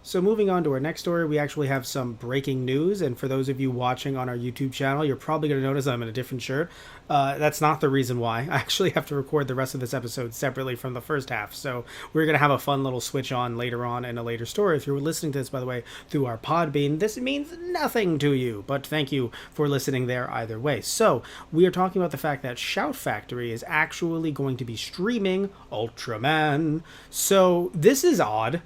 So moving on to our next story, we actually have some breaking news. And for those of you watching on our YouTube channel, you're probably going to notice I'm in a different shirt. That's not the reason why. I actually have to record the rest of this episode separately from the first half. So we're going to have a fun little switch on later on in a later story. If you're listening to this, by the way, through our Podbean, this means nothing to you. But thank you for listening there either way. So we are talking about the fact that Shout Factory is actually going to be streaming Ultraman. So this is odd.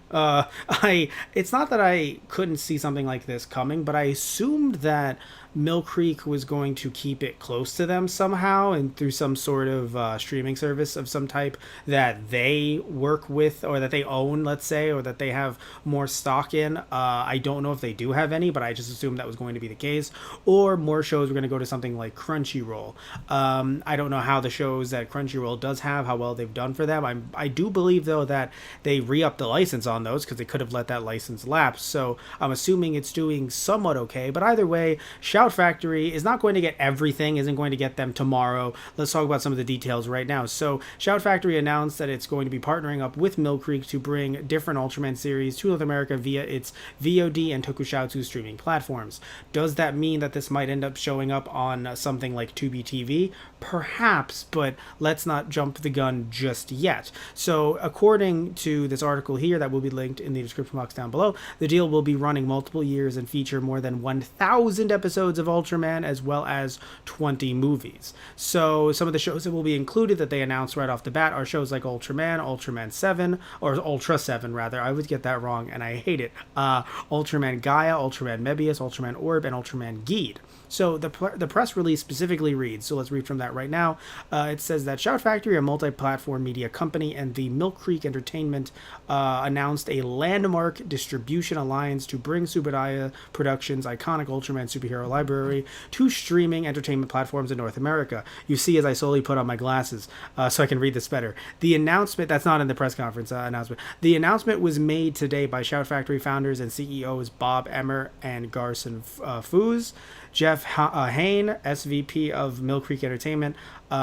It's not that I couldn't see something like this coming, but I assumed that Mill Creek was going to keep it close to them somehow and through some sort of streaming service of some type that they work with or that they own, let's say, or that they have more stock in. I don't know if they do have any, but I just assumed that was going to be the case. Or more shows were going to go to something like Crunchyroll. I don't know how the shows that Crunchyroll does have, how well they've done for them. I do believe, though, that they re-upped the license on those because they could have let that license lapse. So I'm assuming it's doing somewhat okay. But either way, Shout Factory is not going to get everything, isn't going to get them tomorrow. Let's talk about some of the details right now. So Shout Factory announced that it's going to be partnering up with Mill Creek to bring different Ultraman series to North America via its VOD and Tokusatsu streaming platforms. Does that mean that this might end up showing up on something like Tubi TV? Perhaps, but let's not jump the gun just yet. So according to this article here that will be linked in the description box down below, the deal will be running multiple years and feature more than 1,000 episodes of Ultraman as well as 20 movies. So some of the shows that will be included that they announced right off the bat are shows like Ultraman, Ultraman 7, or Ultra 7 rather. I always get that wrong and I hate it. Ultraman Gaia, Ultraman Mebius, Ultraman Orb, and Ultraman Geed. So the press release specifically reads, so let's read from that right now. It says that Shout Factory, a multi-platform media company, and the Mill Creek Entertainment announced a landmark distribution alliance to bring Subudaya Productions' iconic Ultraman superhero library to streaming entertainment platforms in North America. You see, as I slowly put on my glasses so I can read this better. The announcement, that's not in the press conference announcement, the announcement was made today by Shout Factory founders and CEOs Bob Emmer and Garson Foos. Jeff Hain, SVP of Mill Creek Entertainment,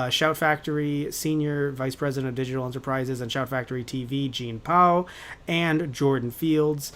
Shout Factory Senior Vice President of Digital Enterprises and Shout Factory TV, Gene Pao, and Jordan Fields,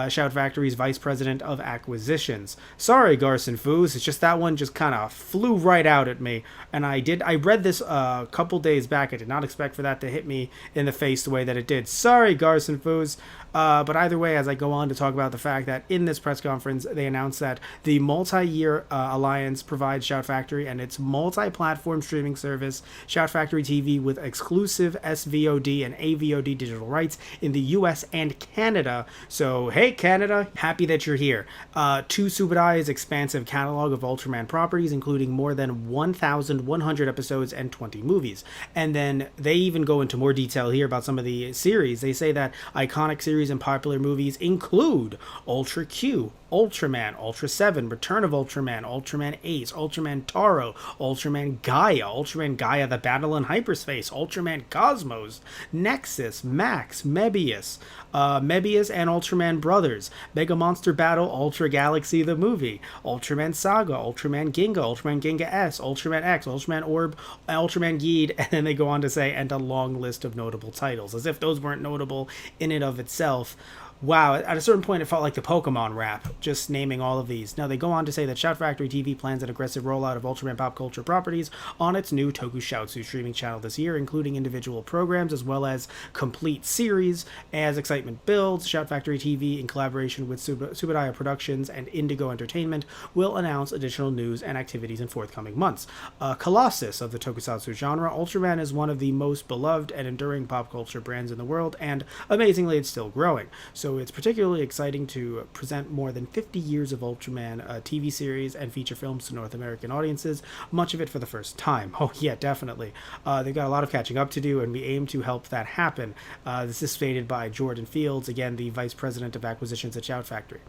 Shout Factory's Vice President of Acquisitions. Sorry, Garson Foos, it's just that one just kind of flew right out at me, and I read this a couple days back. I did not expect for that to hit me in the face the way that it did. Sorry, Garson Foos. But either way, as I go on to talk about the fact that in this press conference, they announced that the multi-year alliance provides Shout Factory and its multi-platform streaming service, Shout Factory TV, with exclusive SVOD and AVOD digital rights in the US and Canada. So, hey, Canada, happy that you're here. To Subudaya's expansive catalog of Ultraman properties, including more than 1,100 episodes and 20 movies. And then they even go into more detail here about some of the series. They say that iconic series and popular movies include Ultra Q, Ultraman, Ultra 7, Return of Ultraman, Ultraman Ace, Ultraman Taro, Ultraman Gaia, The Battle in Hyperspace, Ultraman Cosmos, Nexus, Max, Mebius and Ultraman Brothers, Mega Monster Battle, Ultra Galaxy the movie, Ultraman Saga, Ultraman Ginga S, Ultraman X, Ultraman Orb, Ultraman Geed, and then they go on to say, and a long list of notable titles, as if those weren't notable in and of itself. Wow, at a certain point it felt like the Pokemon rap, just naming all of these. Now they go on to say that Shout Factory TV plans an aggressive rollout of Ultraman pop culture properties on its new Tokusatsu streaming channel this year, including individual programs as well as complete series. As excitement builds, Shout Factory TV, in collaboration with Subudaya Productions and Indigo Entertainment, will announce additional news and activities in forthcoming months. Colossus of the Tokusatsu genre, Ultraman is one of the most beloved and enduring pop culture brands in the world, and amazingly it's still growing. So it's particularly exciting to present more than 50 years of Ultraman TV series and feature films to North American audiences, much of it for the first time. Oh yeah, definitely. They've got a lot of catching up to do, and we aim to help that happen. This is stated by Jordan Fields, again, the Vice President of Acquisitions at Shout Factory.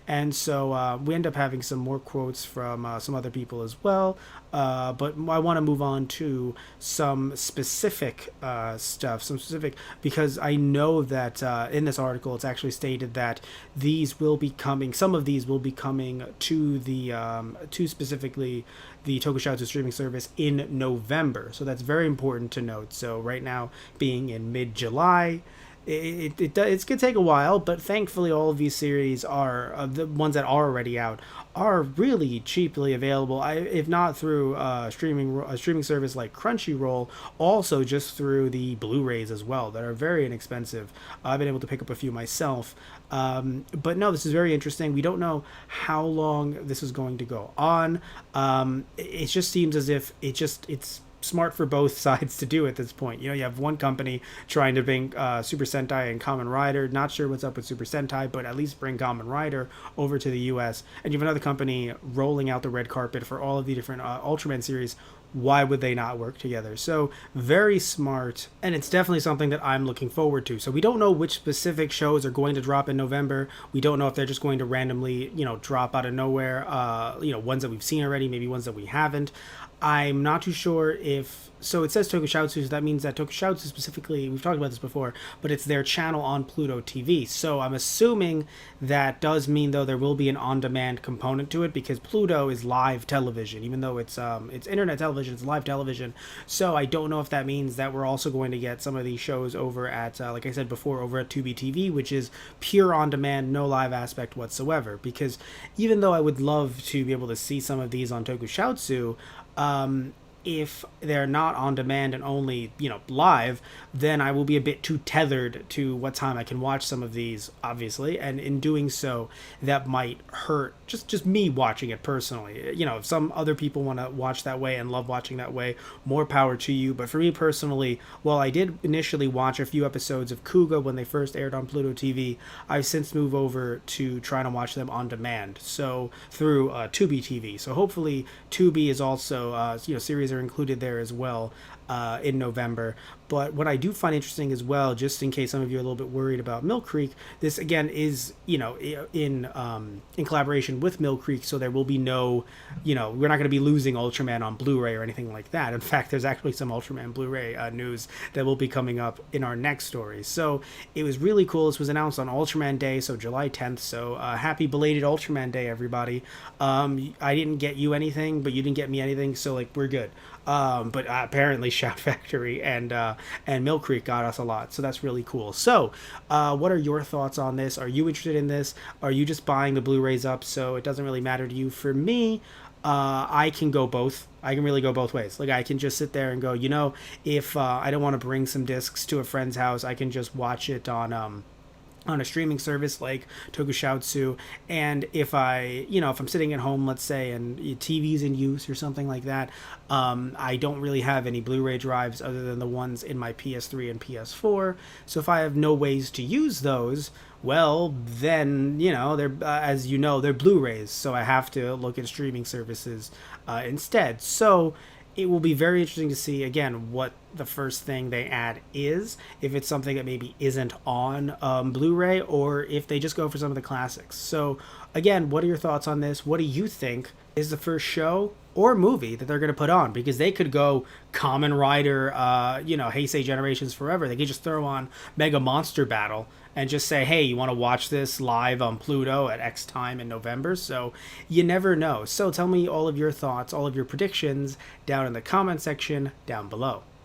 And so we end up having some more quotes from some other people as well. But I want to move on to some specific stuff, because I know that in this article it's actually stated that some of these will be coming to to specifically the Tokusatsu streaming service in November. So that's very important to note. So right now, being in mid-July, It's gonna take a while, but thankfully all of these series are the ones that are already out are really cheaply available. If not through a streaming service like Crunchyroll, also just through the Blu-rays as well that are very inexpensive. I've been able to pick up a few myself. But no, this is very interesting. We don't know how long this is going to go on. It just seems as if it's smart for both sides to do at this point. You have one company trying to bring Super Sentai and Kamen Rider. Not sure what's up with Super Sentai, but at least bring Kamen Rider over to the U.S. And you have another company rolling out the red carpet for all of the different Ultraman series. Why would they not work together? So very smart, and it's definitely something that I'm looking forward to. So we don't know which specific shows are going to drop in November. We don't know if they're just going to randomly, drop out of nowhere. Ones that we've seen already, maybe ones that we haven't. I'm not too sure if... So it says Tokushoutsu, so that means that Tokushoutsu specifically, we've talked about this before, but it's their channel on Pluto TV. So I'm assuming that does mean, though, there will be an on-demand component to it, because Pluto is live television. Even though it's internet television, it's live television. So I don't know if that means that we're also going to get some of these shows over at, like I said before, over at Tubi TV, which is pure on-demand, no live aspect whatsoever. Because even though I would love to be able to see some of these on Tokushoutsu, if they're not on demand and only, live, then I will be a bit too tethered to what time I can watch some of these, obviously. And in doing so, that might hurt just me watching it personally. If some other people want to watch that way and love watching that way, more power to you. But for me personally, while I did initially watch a few episodes of Kuga when they first aired on Pluto TV, I've since moved over to trying to watch them on demand. So through Tubi TV. So hopefully Tubi is also, series are included there as well in November. But what I do find interesting as well, just in case some of you are a little bit worried about Mill Creek, this again is in collaboration with Mill Creek, so there will be no, we're not going to be losing Ultraman on Blu-ray or anything like that. In fact, there's actually some Ultraman Blu-ray news that will be coming up in our next story. So it was really cool. This was announced on Ultraman Day, so July 10th. So happy belated Ultraman Day, everybody. I didn't get you anything, but you didn't get me anything, so we're good. But apparently Shout Factory and Mill Creek got us a lot, so that's really cool. So what are your thoughts on this? Are you interested in this? Are you just buying the Blu-rays up so it doesn't really matter to you? For me, I can go both. I can really go both ways. I can just sit there and go, if I don't want to bring some discs to a friend's house, I can just watch it on a streaming service like Tokushoutsu. And if if I'm sitting at home, let's say, and TV's in use or something like that, I don't really have any Blu-ray drives other than the ones in my PS3 and PS4. So if I have no ways to use those, well, then, they're, they're Blu-rays. So I have to look at streaming services instead. So it will be very interesting to see, again, what the first thing they add is, if it's something that maybe isn't on Blu-ray, or if they just go for some of the classics. So, again, what are your thoughts on this? What do you think is the first show or movie that they're going to put on? Because they could go Kamen Rider, Heisei Generations Forever. They could just throw on Mega Monster Battle and just say, hey, you want to watch this live on Pluto at X time in November? So you never know. So tell me all of your thoughts, all of your predictions down in the comment section down below.